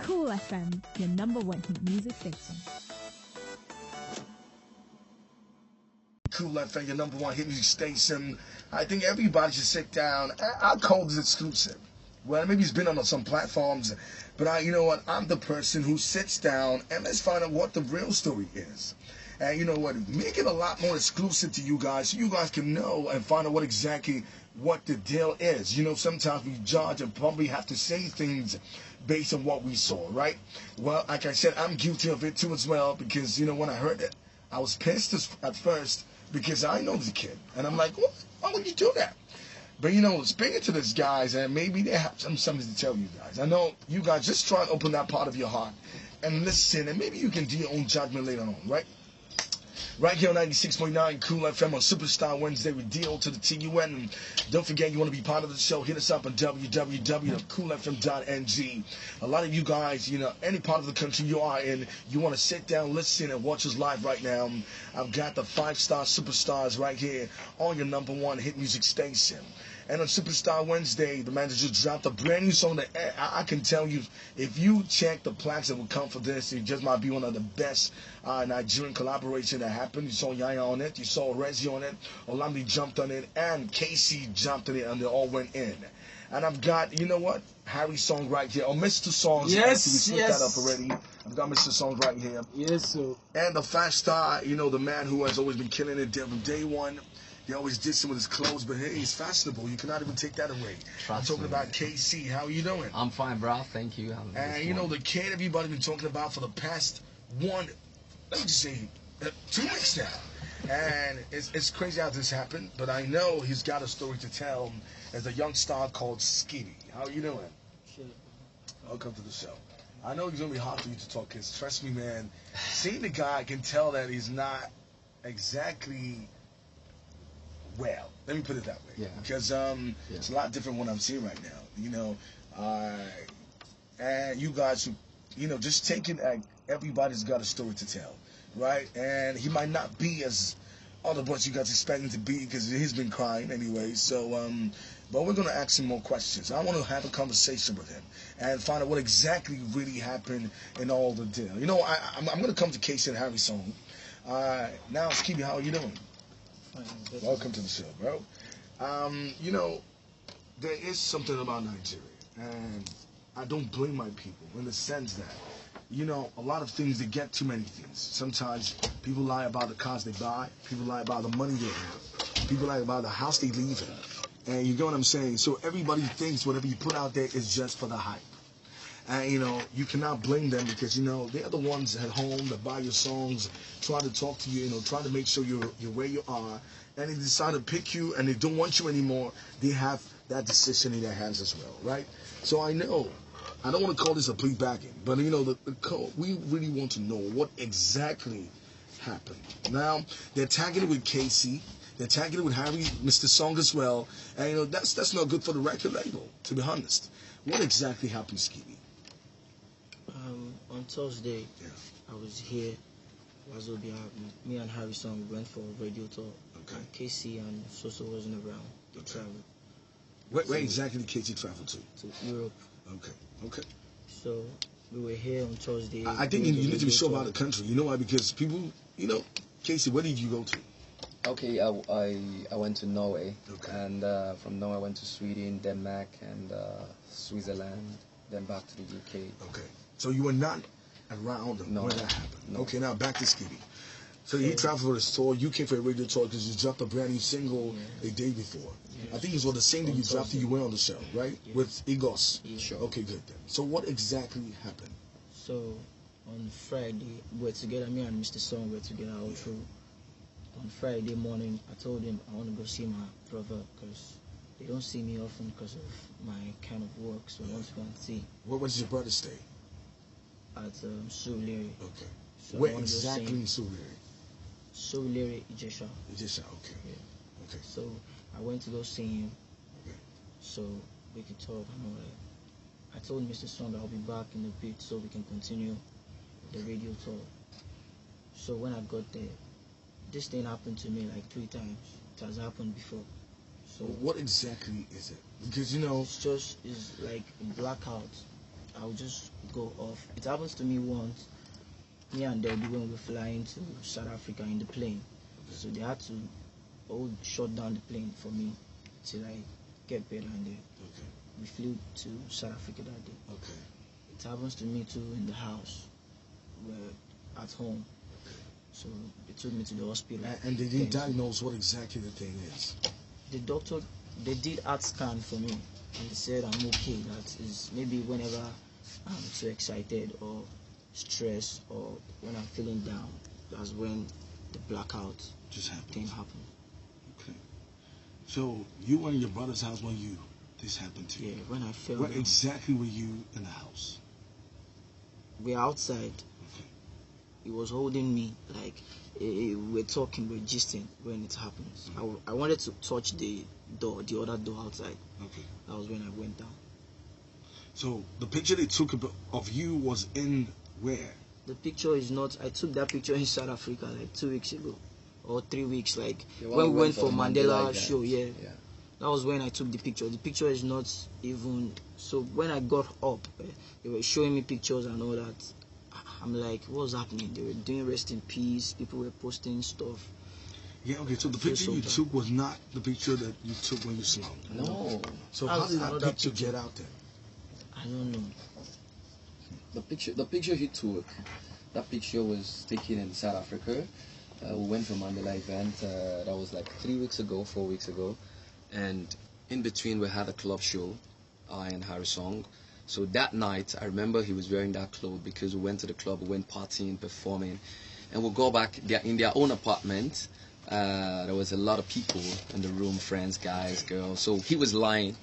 Cool FM, your number one hit music station. Cool FM, your number one hit music station. I think everybody should sit down. I call this exclusive. Well, maybe it's been on some platforms, but you know what? I'm the person who sits down and let's find out what the real story is. And you know what? Make it a lot more exclusive to you guys so you guys can know and find out what the deal is. You know, sometimes we judge and probably have to say things based on what we saw, right? Well, like I said, I'm guilty of it too as well because, you know, when I heard it, I was pissed at first because I know the kid. And I'm like, what? Why would you do that? But, you know, speaking to these guys, and maybe they have something to tell you guys. I know you guys just try and open that part of your heart and listen, and maybe you can do your own judgment later on, right? Right here on 96.9 Cool FM on Superstar Wednesday with DO2DTUN. And don't forget, you want to be part of the show, hit us up on www.coolfm.ng. A lot of you guys, you know, any part of the country you are in, you want to sit down, listen, and watch us live right now. I've got the 5-star superstars right here on your number one hit music station. And on Superstar Wednesday, the man just dropped a brand new song that I can tell you, if you check the plaques that will come for this, it just might be one of the best Nigerian collaboration that happened. You saw Yaya on it, you saw Rezi on it, Olamide jumped on it, and Kcee jumped on it, and they all went in. And I've got, you know what, Harry's song right here, or Mr Songz. Yes, we split that up already. I've got Mr Songz right here. Yes, sir. And the 5-star, you know, the man who has always been killing it from day one. He always did some with his clothes, but hey, he's fashionable. You cannot even take that away. I'm talking about Kcee. How are you doing? I'm fine, bro. Thank you. And you know, the kid everybody's been talking about for the past let me just say, 2 weeks now. And it's crazy how this happened, but I know he's got a story to tell as a young star called Skibii. How are you doing? Sure. Welcome to the show. I know it's going to be hard for you to talk, because trust me, man, seeing the guy, I can tell that he's not exactly well. Let me put it that way. Yeah. Because it's a lot different what I'm seeing right now. You know, and you guys who, you know, just take it like everybody's got a story to tell, right? And he might not be as all the boys you guys expect him to be because he's been crying anyway. So, but we're gonna ask him more questions. I want to have a conversation with him and find out what exactly really happened in all the deal. You know, I'm gonna come to Kcee and Harry's song. Now, Skibii, how are you doing? Welcome to the show, bro. You know, there is something about Nigeria, and I don't blame my people in the sense that, you know, a lot of things, they get too many things. Sometimes people lie about the cars they buy, people lie about the money they have, people lie about the house they live in, and you get what I'm saying? So everybody thinks whatever you put out there is just for the hype. And, you know, you cannot blame them because, you know, they're the ones at home that buy your songs, try to talk to you, you know, try to make sure you're where you are. And they decide to pick you and they don't want you anymore. They have that decision in their hands as well, right? So I know, I don't want to call this a plea bagging, but, you know, we really want to know what exactly happened. Now, they're tagging it with Kcee. They're tagging it with Harry, Mr Songz as well. And, you know, that's not good for the record label, to be honest. What exactly happened, Skibii? On Thursday, Yeah. I was here. Me and Harry Song went for a radio tour. Okay. And Kcee and Soso wasn't around. They traveled. Where exactly did Kcee travel to? To Europe. Okay. So we were here on Thursday. I think you need to be sure about the country. You know why? Because people, you know, Kcee, where did you go to? Okay, I went to Norway, Okay. and from Norway I went to Sweden, Denmark, and Switzerland, then back to the UK. Okay. So you were not around No. when that happened. No. Okay, now back to Skibii. So he traveled for his tour. You came for a radio tour because you dropped a brand new single a day before. Yeah. I think it was the same day you dropped it. You went on the show, right? Yeah. With Igos. Yeah. Sure. Okay, good then. So what exactly happened? So on Friday, we were together. Me and Mr Song were together all through. On Friday morning, I told him I want to go see my brother because they don't see me often because of my kind of work. So I want to go and see. Where was your brother stay? At Surulere. Okay. So Where I want to go exactly see in Surulere? Surulere, Ijesha. Ijesha, okay. Yeah. Okay. So I went to go see him. Okay. So we could talk and all that. I told Mr. Song that I'll be back in a bit so we can continue the radio tour. So when I got there, this thing happened to me like 3 times. It has happened before. So What exactly is it? Because, you know, it's like a blackout. I'll just go off. It happens to me once. Me and Daddy when we were flying to South Africa in the plane, so they had to shut down the plane for me till I get better, and we flew to South Africa that day. Okay. It happens to me too in the house. We're at home, so they took me to the hospital. And they didn't diagnose what exactly the thing is. The doctor, they did heart scan for me, and they said I'm okay. That is maybe whenever I'm too excited or stressed or when I'm feeling down, that's when the blackout Just happened. thing happened. Okay. So you were in your brother's house when this happened to you. Yeah, when I fell Where down. exactly were you in the house? We're outside. Okay. He was holding me, like we're talking, we're gisting when it happens. I wanted to touch the door, the other door outside. Okay. That was when I went down. So the picture they took of you was in where? The picture is not. I took that picture in South Africa like 2 weeks ago, or 3 weeks. Like when we went for Mandela show. Yeah. That was when I took the picture. The picture is not even. So when I got up, they were showing me pictures and all that. I'm like, what's happening? They were doing rest in peace. People were posting stuff. Yeah, okay, so the picture you took was not the picture that you took when you slung. No. So how did that picture get out there? I don't know. The picture he took, that picture was taken in South Africa. We went for Mandela event. That was like 3 weeks ago, 4 weeks ago, and in between we had a club show, I and Harry Song. So that night, I remember he was wearing that clothes because we went to the club, we went partying, performing, and we'll go back in their own apartment. There was a lot of people in the room, friends, guys, girls. So he was lying,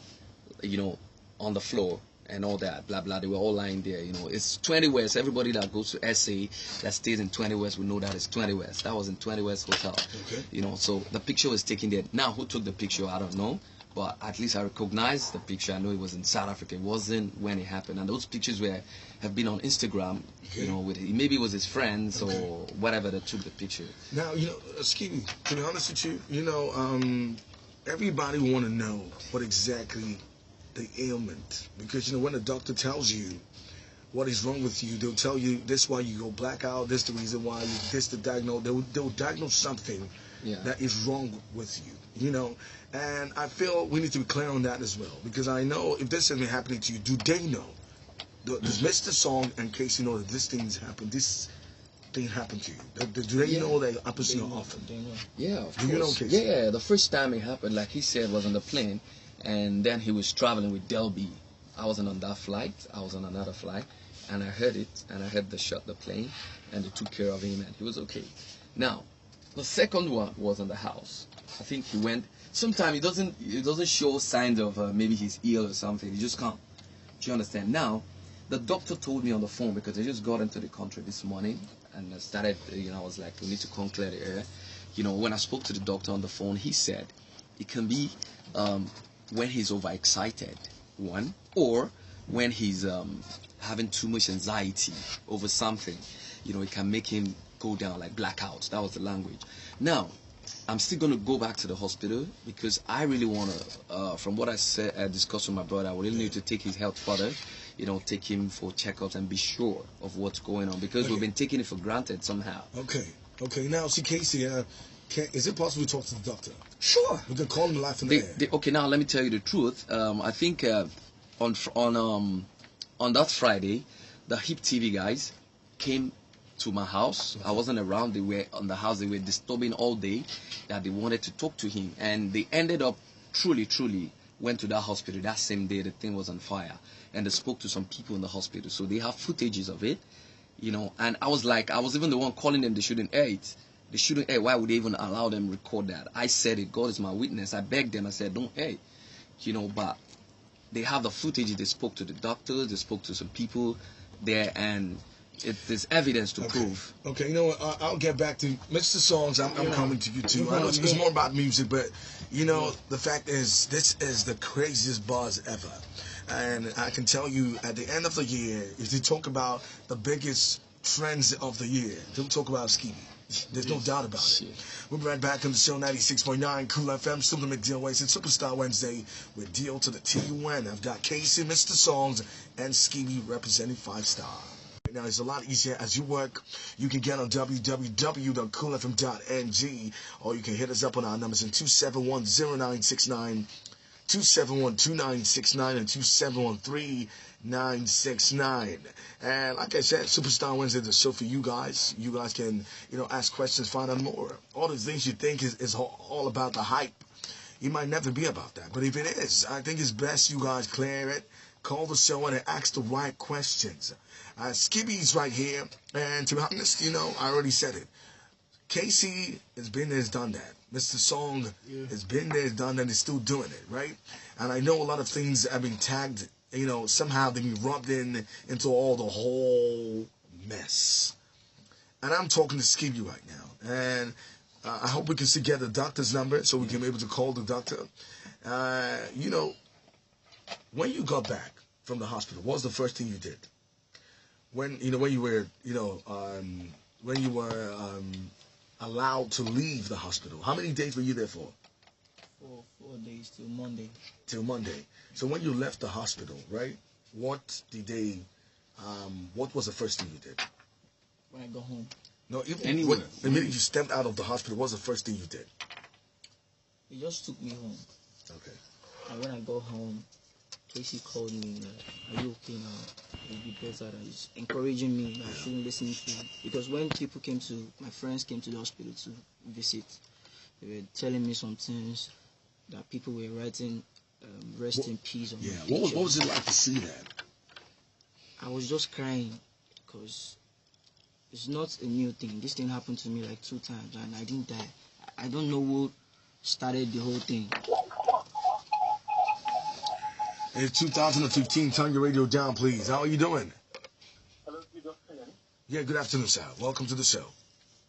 on the floor and all that, blah, blah. They were all lying there, It's 20 West. Everybody that goes to SA that stays in 20 West will know that it's 20 West. That was in 20 West Hotel. Okay. So the picture was taken there. Now, who took the picture, I don't know. But at least I recognized the picture. I know it was in South Africa. It wasn't when it happened. And those pictures have been on Instagram, maybe it was his friends or whatever that took the picture. Now, Skibii, to be honest with you, everybody want to know what exactly the ailment. Because, when the doctor tells you what is wrong with you, they'll tell you this is why you go blackout, this the reason why, this the diagnose. They'll diagnose something that is wrong with you. And I feel we need to be clear on that as well, because I know if this has been happening to you, do they know? Does Mr. Song and Kcee know that this thing happened to you? Do they know that it happens to you often? Yeah, of course. Do you know Kcee? Yeah, the first time it happened, like he said, was on the plane, and then he was traveling with Delby. I wasn't on that flight. I was on another flight, and I heard it, and I heard the plane, and they took care of him, and he was okay. Now, the second one was in the house. I think he went. Sometimes it doesn't show signs of maybe he's ill or something. He just can't. Do you understand? Now, the doctor told me on the phone, because I just got into the country this morning and I started. I was like, we need to clear the air. When I spoke to the doctor on the phone, he said it can be when he's overexcited, one, or when he's having too much anxiety over something. It can make him go down like blackout. That was the language. Now, I'm still going to go back to the hospital because I really want to, from what I discussed with my brother, I really need to take his health further, take him for checkups and be sure of what's going on, because we've been taking it for granted somehow. Okay. Now, see, Kcee, is it possible to talk to the doctor? Sure. We can call him live in the air. Okay, now let me tell you the truth. I think on that Friday, the Hip TV guys came to my house. I wasn't around. They were on the house. They were disturbing all day, that they wanted to talk to him, and they ended up truly went to that hospital that same day. The thing was on fire, and they spoke to some people in the hospital, so they have footages of it, and I was even the one calling them. They shouldn't air it. They shouldn't air. Why would they even allow them to record that? I said it. God is my witness. I begged them. I said, don't air it. But they have the footage. They spoke to the doctors. They spoke to some people there, and there's evidence to prove. Okay, you know what? I'll get back to Mr. Songz. I'm coming to you too. I know it's more about music, but the fact is, this is the craziest buzz ever. And I can tell you, at the end of the year, if you talk about the biggest trends of the year, don't talk about Skibii. There's no doubt about it. We'll be right back on the show, 96.9 Cool FM, still the McDeal Ways. It's Superstar Wednesday with DO to the TUN. I've got Kcee and Mr Songz and Skibii representing 5 Star. Now, it's a lot easier as you work. You can get on www.coolfm.ng, or you can hit us up on our numbers in 2710969, 2712969, and 2713969. And like I said, Superstar Wednesday is a show for you guys. You guys can, ask questions, find out more. All the things you think is all about the hype. It might never be about that. But if it is, I think it's best you guys clear it. Call the show and ask the right questions. Skibii's right here, and to be honest, I already said it. Kcee has been there, has done that. Mr. Songz has been there, has done that, is still doing it, right? And I know a lot of things have been tagged, somehow they've been rubbed into the whole mess. And I'm talking to Skibii right now, and I hope we can get the doctor's number so we can be able to call the doctor. When you got back from the hospital, what was the first thing you did? When you were allowed to leave the hospital, how many days were you there for? 4 days till Monday. Till Monday. So when you left the hospital, right? What did they? What was the first thing you did? When I got home. No, even the minute you stepped out of the hospital, what was the first thing you did? He just took me home. Okay. And when I got home, Kcee called me, are you okay now? It'll be better. He's encouraging me. I shouldn't listen to him. Because when my friends came to the hospital to visit, they were telling me some things that people were writing, rest in peace on my picture. What was it like to see that? I was just crying because it's not a new thing. This thing happened to me like 2 times and I didn't die. I don't know who started the whole thing. It's 2015. Turn your radio down, please. How are you doing? Hello, good afternoon. Yeah, good afternoon, sir. Welcome to the show.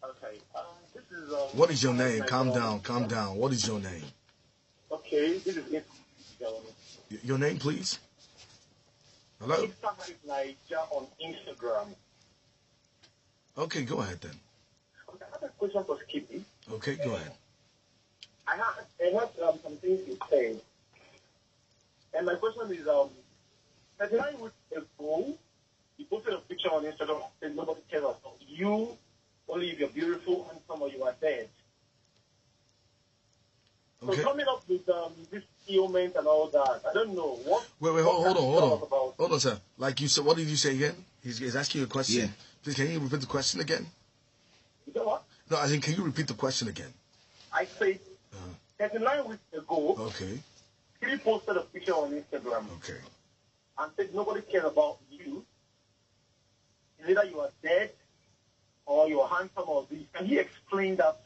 Okay. This is. What is your name? Calm down. What is your name? Okay, this is it. Your name, please. Hello. Instagram is Naija on Instagram. Okay, go ahead then. Okay, I have a question for Skibii. Okay, go ahead. I heard some things you said. And my question is, 39 weeks ago, you posted a picture on Instagram and nobody cares about you, only if you're beautiful, handsome, or you are dead. So coming up with this ailment and all that, I don't know. Wait, hold on, sir. Like you said, what did you say again? He's asking you a question. Yeah. Please, can you repeat the question again? You know what? No, I think, can you repeat the question again? I said, 39 weeks ago, okay, he posted a picture on Instagram. Okay. And said nobody cares about you. It's either you are dead or you are handsome or this. And he explained that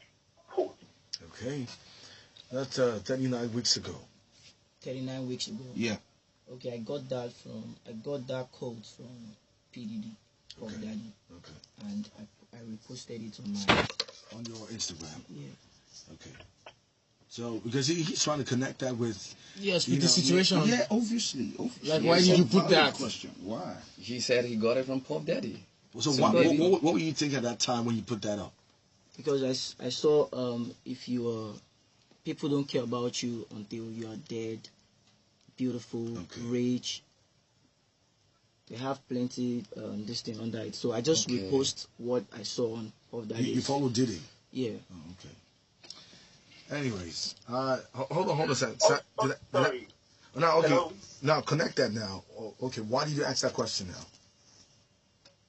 quote. Okay. That's 39 weeks ago. 39 weeks ago. Yeah. Okay, I got that quote from PDD, Puff Daddy. Okay. And I reposted it on your Instagram. Yeah. Okay. So because he's trying to connect that with the situation. Yeah, obviously. Like, why did you put that question? Why? He said he got it from Puff Daddy. So what were you thinking at that time when you put that up? Because I saw if you are, people don't care about you until you are dead, beautiful, rich. They have plenty this thing under it. So I just repost what I saw on Puff Daddy. You follow Diddy? Yeah. Oh, okay. Anyways, hold on a second. Sorry. Now, okay. Hello? Now, connect that now. Okay, why did you ask that question now?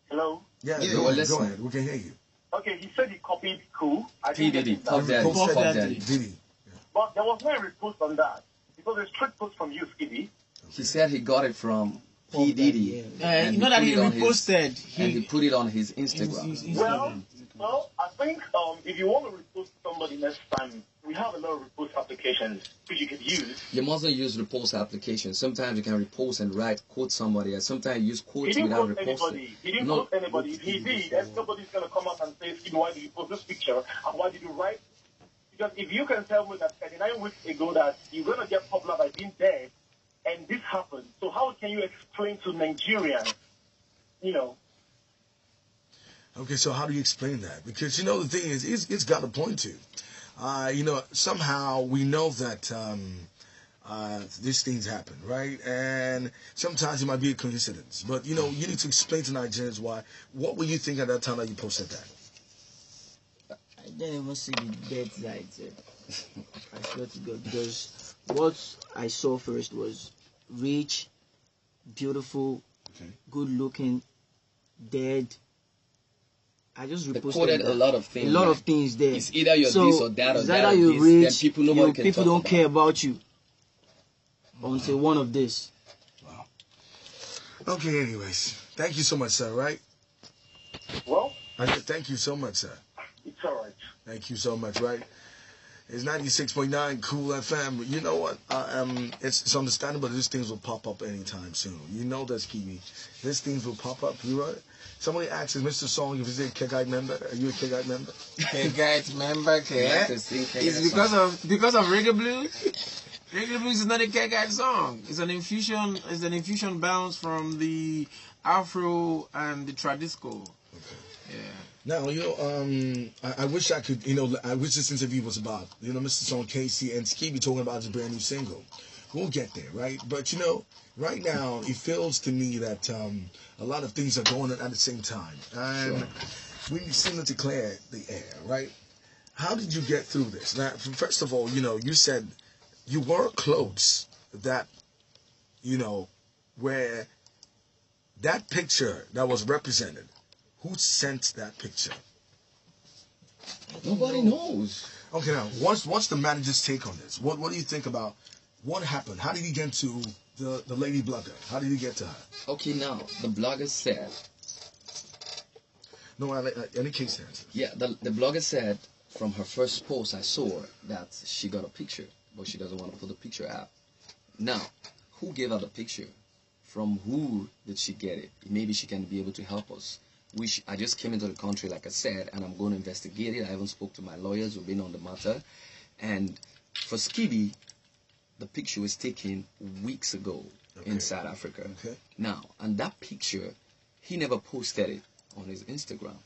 Hello? Yeah, go ahead. We can hear you. Okay, he said he copied Cool. P. Diddy, Puff Daddy. Puff Daddy. Diddy. Yeah. But there was no repost on that. Because a straight post from you, Skibii. He said he got it from P. Diddy. And not that he reposted. He put it on his Instagram. Well, I think if you want to repost somebody next time, we have a lot of repost applications which you could use. You mustn't use repost applications. Sometimes you can repost and quote somebody, and sometimes you use quotes without reposting. He didn't quote anybody. If he did, everybody's going to come up and say, Skibii, why did you post this picture? And why did you write? Because if you can tell me that 39 weeks ago that you're going to get popular by being dead, and this happened, so how can you explain to Nigerians, Okay, so how do you explain that? Because, you know, the thing is, it's got a point to. You know, somehow we know that these things happen, right? And sometimes it might be a coincidence. But, you know, you need to explain to Nigerians why. What were you thinking at that time that you posted that? I didn't even see the dead side. I swear to God, because what I saw first was rich, beautiful, good-looking, dead. I just reposted a lot of things. of things there. It's either you're this or that or it's that. Either you're rich, then people don't care about you until one of this. Wow. Okay, anyways. Thank you so much, sir, right? Well, Thank you so much, sir. it's all right. Thank you so much, right? It's 96.9 Cool FM. You know what? It's understandable that these things will pop up anytime soon. You know that, Skibii. These things will pop up. You right? Somebody asks, is Mr. Songz, if he's a Kcee member? Are you a Kcee member? Kcee member, It's because of Reggae Blues. Reggae Blues is not a Kcee song. It's an infusion. It's an infusion bounce from the Afro and the Tradisco. Okay. Yeah. Now, you know, I wish I could, you know, I wish this interview was about, you know, Mr. Songz, Kcee, and Skibii talking about his brand new single. We'll get there, right? But, you know, right now, it feels to me that a lot of things are going on at the same time. And we seem to declare the air, right? How did you get through this? Now, first of all, you know, you said you wore clothes that, you know, where that picture that was represented, who sent that picture? Nobody knows. Okay, now, what's the manager's take on this? What do you think about what happened? How did he get to the lady blogger? How did he get to her? Okay, now, the blogger said... No, any case answers. Yeah, the blogger said from her first post I saw that she got a picture, but she doesn't want to put the picture out. Now, who gave her the picture? From who did she get it? Maybe she can be able to help us. I just came into the country, like I said, and I'm going to investigate it. I haven't spoke to my lawyers who've been on the matter. And for Skibii, the picture was taken weeks ago in South Africa. Okay. Now, and that picture, he never posted it on his Instagram.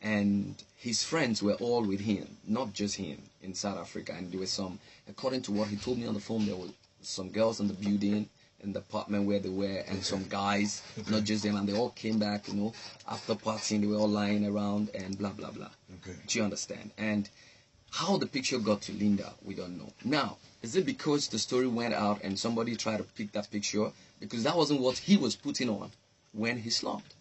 And his friends were all with him, not just him, in South Africa. And there were some, according to what he told me on the phone, there were some girls in the building, in the apartment where they were, and some guys, not just them, and they all came back, you know, after partying, they were all lying around and blah, blah, blah. Okay. Do you understand? And how the picture got to Linda, we don't know. Now, is it because the story went out and somebody tried to pick that picture? Because that wasn't what he was putting on when he slumped.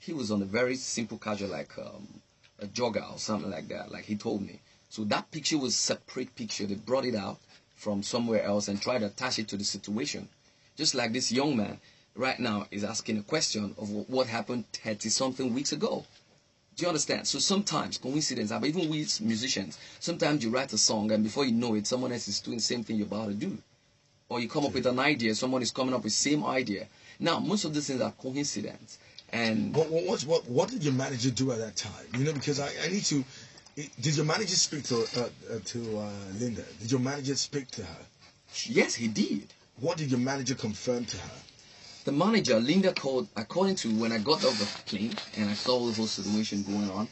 He was on a very simple casual, like a jogger or something like that, like he told me. So that picture was a separate picture. They brought it out from somewhere else and tried to attach it to the situation. Just like this young man right now is asking a question of what happened 30-something weeks ago. Do you understand? So sometimes coincidence happen. Even we musicians, sometimes you write a song and before you know it, someone else is doing the same thing you're about to do. Or you come up with an idea, someone is coming up with the same idea. Now, most of these things are coincidence. And what did your manager do at that time? You know, because I need to. Did your manager speak to Linda? Did your manager speak to her? Yes, he did. What did your manager confirm to her? The manager, Linda, called, according to when I got off the plane and I saw the whole situation going on,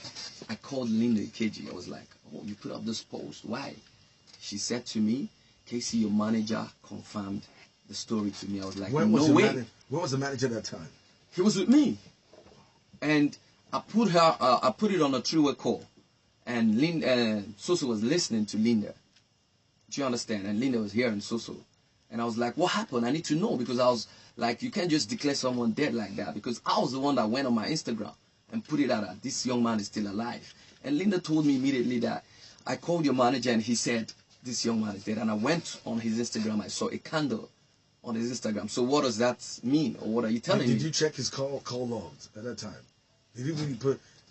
I called Linda Kcee. I was like, oh, you put up this post. Why? She said to me, Kcee, your manager confirmed the story to me. I was like, no way. Where was the manager at that time? He was with me. And I put it on a three-way call. And Soso was listening to Linda. Do you understand? And Linda was hearing Soso. And I was like, what happened? I need to know, because I was like, you can't just declare someone dead like that, because I was the one that went on my Instagram and put it out that this young man is still alive. And Linda told me immediately that I called your manager and he said, this young man is dead. And I went on his Instagram, I saw a candle on his Instagram. So what does that mean? Or what are you telling me? Did you check his call logs at that time? Did you really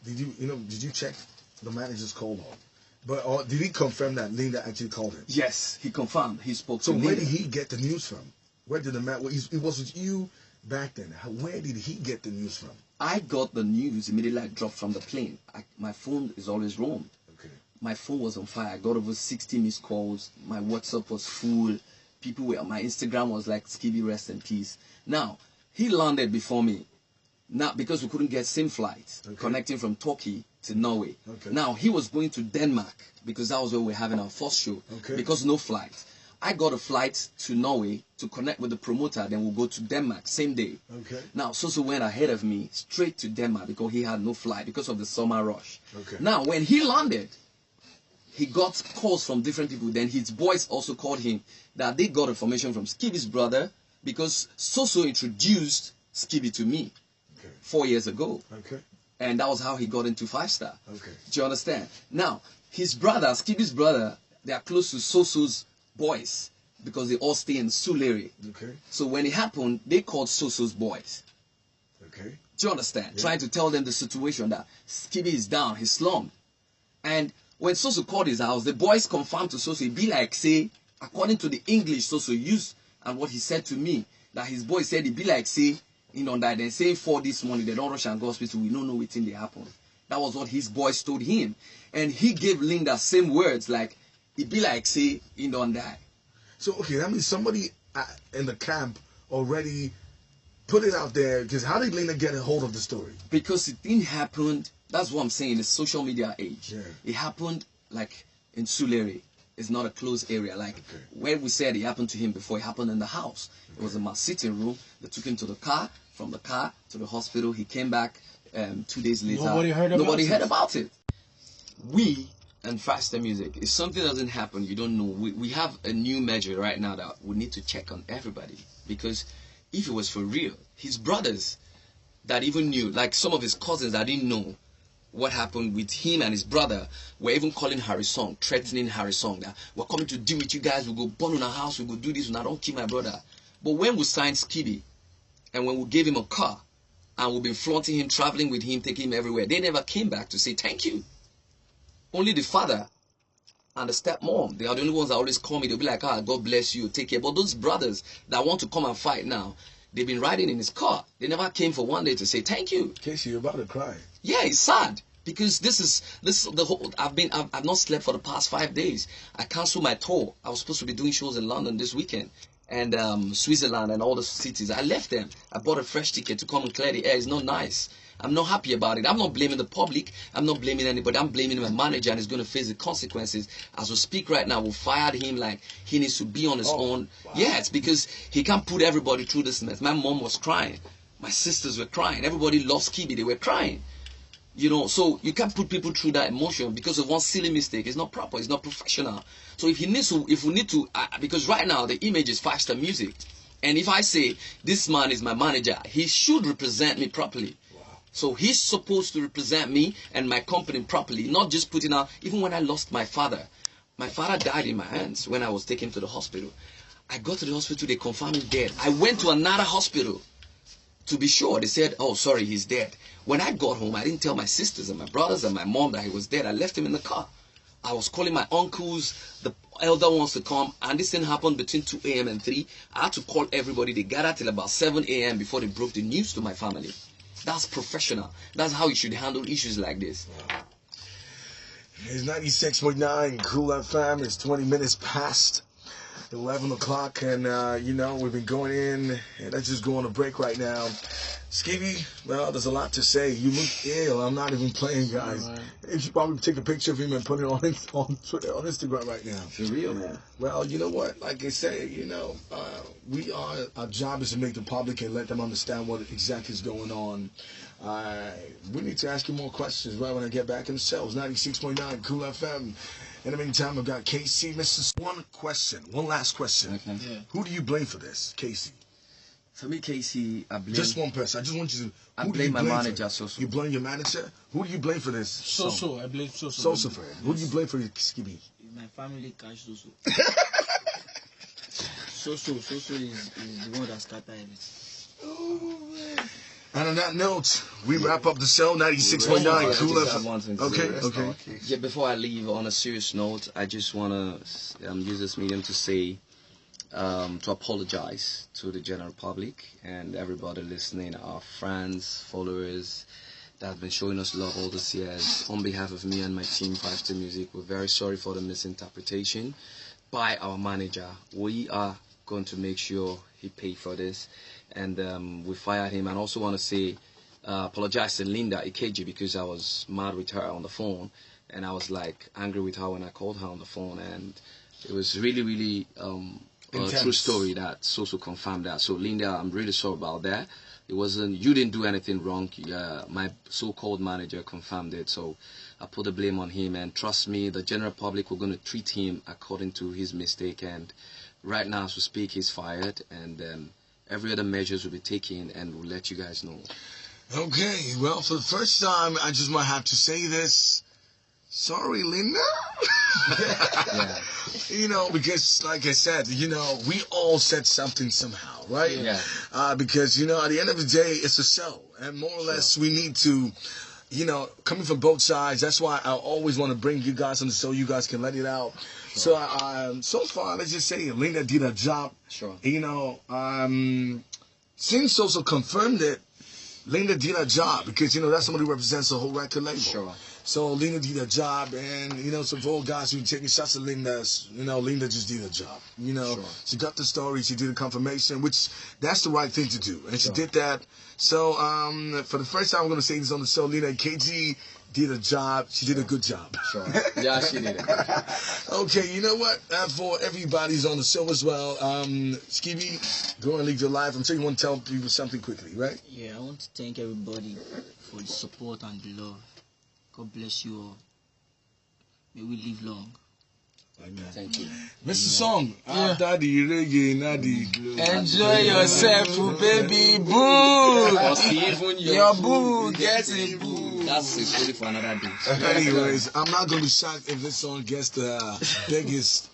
did you check the manager's call log? But did he confirm that Linda actually called him? Yes, he confirmed. He spoke to Linda. So where did he get the news from? Where did the man? It was with you back then. Where did he get the news from? I got the news immediately I dropped from the plane. My phone is always roamed. Okay. My phone was on fire. I got over 60 missed calls. My WhatsApp was full. My Instagram was like, Skibii, rest in peace. Now, he landed before me. Now, because we couldn't get same flight connecting from Turkey to Norway. Okay. Now, he was going to Denmark because that was where we were having our first show. Okay. Because no flight. I got a flight to Norway to connect with the promoter, then we'll go to Denmark same day. Okay. Now, Soso went ahead of me straight to Denmark because he had no flight because of the summer rush. Okay. Now, when he landed, he got calls from different people. Then his boys also called him that they got information from Skiibii's brother because Soso introduced Skiibii to me 4 years ago. Okay. And that was how he got into 5-star. Okay. Do you understand? Now, his brother, Skiibii's brother, they are close to Soso's boys because they all stay in Sulere. Okay. So when it happened, they called Soso's boys. Okay. Do you understand? Yeah. Trying to tell them the situation that Skiibii is down, he's slumped. And when Soso called his house, the boys confirmed to Soso, it be like, say, according to the English Soso used and what he said to me, that his boy said it be like, say, you know, that they say 4 this morning, they don't rush and go hospital, we don't know what thing they happen. That was what his boys told him. And he gave Linda same words, like, it be like, say, he don't die. So, okay, that means somebody in the camp already put it out there, because how did Linda get a hold of the story? Because it didn't happen, that's what I'm saying, the social media age. Yeah. It happened, like, in Sulere. It's not a closed area. Like, where we said it happened to him before, it happened in the house. It was in my sitting room. They took him to the car, from the car to the hospital. He came back 2 days later. Nobody heard about it. We and faster music, if something doesn't happen, you don't know. We have a new measure right now that we need to check on everybody. Because if it was for real, his brothers that even knew, like some of his cousins that didn't know what happened with him and his brother, were even calling Harry Song, threatening Harry Song that we're coming to deal with you guys, we'll go burn in our house, we'll go do this, and I don't kill my brother. But when we signed Skibii, and when we gave him a car, and we've been flaunting him, traveling with him, taking him everywhere, they never came back to say thank you. Only the father and the stepmom, they are the only ones that always call me. They'll be like, ah, God bless you, take care. But those brothers that want to come and fight now, they've been riding in his car. They never came for one day to say thank you. Kcee, you're about to cry. Yeah, it's sad. Because this is the whole. I've not slept for the past 5 days. I canceled my tour. I was supposed to be doing shows in London this weekend, and Switzerland and all the cities. I left them. I bought a fresh ticket to come and clear the air. It's not nice. I'm not happy about it. I'm not blaming the public. I'm not blaming anybody. I'm blaming my manager, and he's going to face the consequences. As we speak right now, we fired him like he needs to be on his own. Wow. Yeah, it's because he can't put everybody through this mess. My mom was crying. My sisters were crying. Everybody lost Skibii. They were crying. You know, so you can't put people through that emotion because of one silly mistake. It's not proper. It's not professional. So if we need to, because right now the image is 5-star music, and if I say this man is my manager, he should represent me properly. Wow. So he's supposed to represent me and my company properly, not just putting out. Even when I lost my father died in my hands when I was taken to the hospital. I got to the hospital, they confirmed him dead. I went to another hospital. To be sure, they said, oh, sorry, he's dead. When I got home, I didn't tell my sisters and my brothers and my mom that he was dead. I left him in the car. I was calling my uncles, the elder ones to come, and this thing happened between 2 a.m. and 3. I had to call everybody. They gathered till about 7 a.m. before they broke the news to my family. That's professional. That's how you should handle issues like this. Wow. It's 96.9 Cool FM. It's 20 minutes past 11 o'clock, and you know, we've been going in, and let's just go on a break right now. Skibii, well, there's a lot to say. You look ill. I'm not even playing, guys. You should probably take a picture of him and put it on Twitter, on Instagram right now. For real, man. Well, you know what? Like I say, you know, our job is to make the public and let them understand what exactly is going on. We need to ask you more questions right when I get back in the cells. 96.9 Cool FM. In the meantime, I've got Kcee, Mr. One last question. Okay. Yeah. Who do you blame for this, Kcee? For me, Kcee, I blame... Just one person. I just want you to... I blame my manager, Soso. You blame your manager? Who do you blame for this? Soso. I blame Soso. Soso for it. Who do you blame for Skibii? My family catch Soso. Soso is the one that started everything. Oh, man. And on that note, we wrap up the show, 96.9 Cool FM. Okay. Yeah, before I leave, on a serious note, I just want to use this medium to say, to apologize to the general public and everybody listening, our friends, followers that have been showing us love all these years. On behalf of me and my team, 5-star Music, we're very sorry for the misinterpretation by our manager. We are going to make sure he paid for this, and we fired him. And also want to say apologized to Linda Ikeji because I was mad with her on the phone, and I was like angry with her when I called her on the phone, and it was really, really a true story that Soso confirmed that. So Linda, I'm really sorry about that. It wasn't, you didn't do anything wrong. My so-called manager confirmed it, so I put the blame on him, and trust me, the general public were going to treat him according to his mistake, and right now as we speak, he's fired, and every other measures will be taken, and we'll let you guys know. Okay, well, for the first time, I just might have to say this. Sorry, Linda. Yeah. You know, because like I said, you know, we all said something somehow, right? Yeah. Because, you know, at the end of the day, it's a show. And more or less, we need to, you know, coming from both sides. That's why I always want to bring you guys on the show. You guys can let it out. Sure. So, so far, let's just say Linda did her job. Sure. You know, since Soso confirmed it, Linda did her job because, you know, that's somebody who represents the whole record label. Sure. So Linda did her job, and, you know, so for all guys who are taking shots at Linda, you know, Linda just did her job. You know, sure. She got the story, she did the confirmation, which that's the right thing to do, and sure. she did that. So for the first time, I'm going to say this on the show, Linda Kcee did a job. She did a good job. Sure. Yeah, she did it. Okay, you know what? For everybody's on the show as well, Skibii, go and leave your life. I'm sure you want to tell people something quickly, right? Yeah, I want to thank everybody for the support and the love. God bless you all. May we live long. Amen. Thank you. Mr. Song, after the reggae, not the blue. Enjoy yourself, baby boo. Your boo gets a boo. That's a story for another day. Anyways, I'm not going to be shocked if this song gets the biggest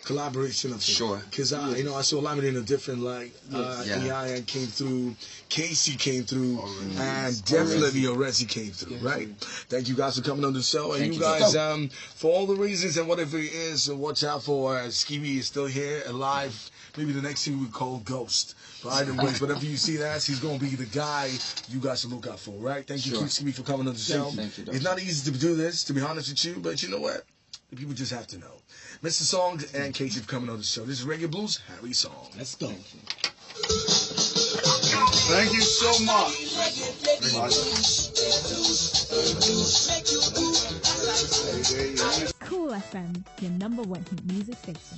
collaboration of it. Sure. Because you know, I saw Lamine in a different light. EIN came through, Kcee came through, and definitely Orezi came through, right? Thank you guys for coming on the show. And you guys, for all the reasons and whatever it is, watch out for Skibii is still here, alive. Maybe the next thing we call Ghost. But either way, whatever you see that, he's going to be the guy you guys should look out for, right? Thank you, Skibii, for coming on the show. Thank you, it's not easy to do this, to be honest with you, but you know what? The people just have to know. Mr. Songz and Kcee for coming on the show. This is Reggae Blues, Harry Song. Let's go. Thank you so much. Cool FM, your #1 hit music station.